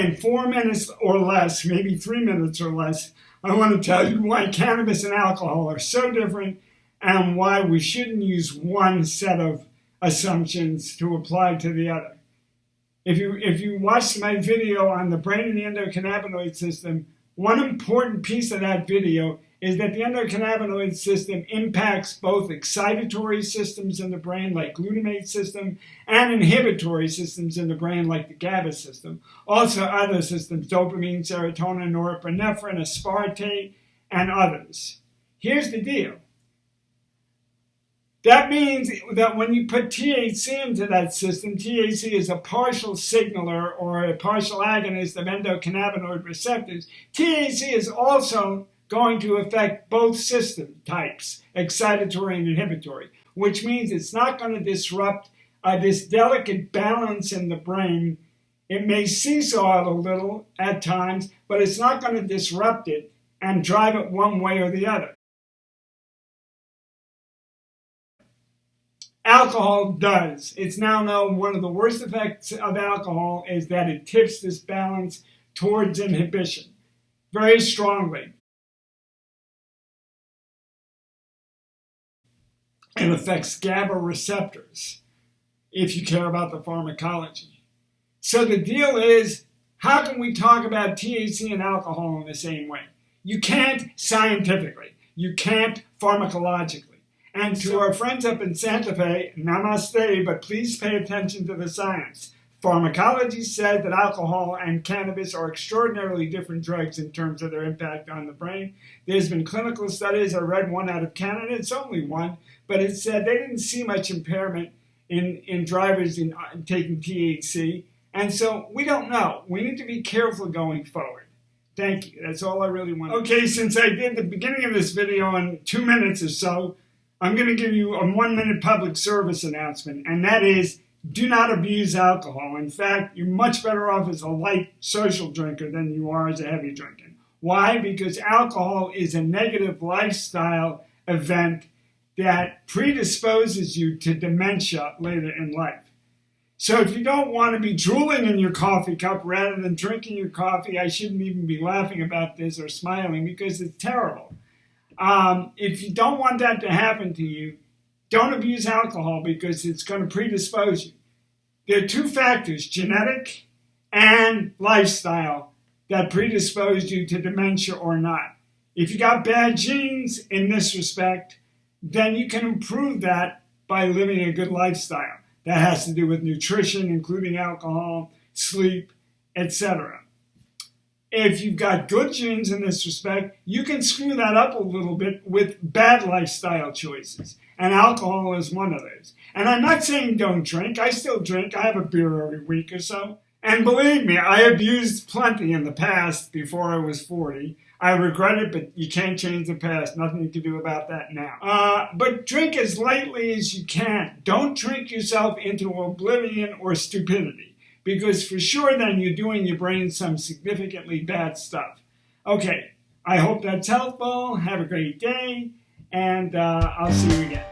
in 4 minutes or less, maybe 3 minutes or less, I want to tell you why cannabis and alcohol are so different and why we shouldn't use one set of assumptions to apply to the other. If you watched my video on the brain and the endocannabinoid system, one important piece of that video is that the endocannabinoid system impacts both excitatory systems in the brain, like glutamate system, and inhibitory systems in the brain, like the GABA system. Also other systems, dopamine, serotonin, norepinephrine, aspartate, and others. Here's the deal. That means that when you put THC into that system, THC is a partial signaler or a partial agonist of endocannabinoid receptors. THC is also going to affect both system types, excitatory and inhibitory, which means it's not going to disrupt this delicate balance in the brain. It may seesaw it a little at times, but it's not going to disrupt it and drive it one way or the other. Alcohol does. It's now known one of the worst effects of alcohol is that it tips this balance towards inhibition very strongly. It affects GABA receptors, if you care about the pharmacology. So the deal is, how can we talk about THC and alcohol in the same way? You can't scientifically. You can't pharmacologically. And to our friends up in Santa Fe, namaste, but please pay attention to the science. Pharmacology said that alcohol and cannabis are extraordinarily different drugs in terms of their impact on the brain. There's been clinical studies. I read one out of Canada. It's only one, but it said they didn't see much impairment in drivers in taking THC. And so we don't know. We need to be careful going forward. Thank you. That's all I really want. Okay, since I did the beginning of this video in 2 minutes or so, I'm going to give you a 1-minute public service announcement, and that is, do not abuse alcohol. In fact, you're much better off as a light social drinker than you are as a heavy drinker. Why? Because alcohol is a negative lifestyle event that predisposes you to dementia later in life. So if you don't want to be drooling in your coffee cup rather than drinking your coffee, I shouldn't even be laughing about this or smiling because it's terrible. If you don't want that to happen to you, don't abuse alcohol because it's going to predispose you. There are two factors, genetic and lifestyle, that predispose you to dementia or not. If you got bad genes in this respect, then you can improve that by living a good lifestyle. That has to do with nutrition, including alcohol, sleep, etc. If you've got good genes in this respect, you can screw that up a little bit with bad lifestyle choices. And alcohol is one of those. And I'm not saying don't drink. I still drink. I have a beer every week or so. And believe me, I abused plenty in the past before I was 40. I regret it, but you can't change the past. Nothing you can do about that now. But drink as lightly as you can. Don't drink yourself into oblivion or stupidity. Because for sure then you're doing your brain some significantly bad stuff. Okay, I hope that's helpful. Have a great day, and I'll see you again.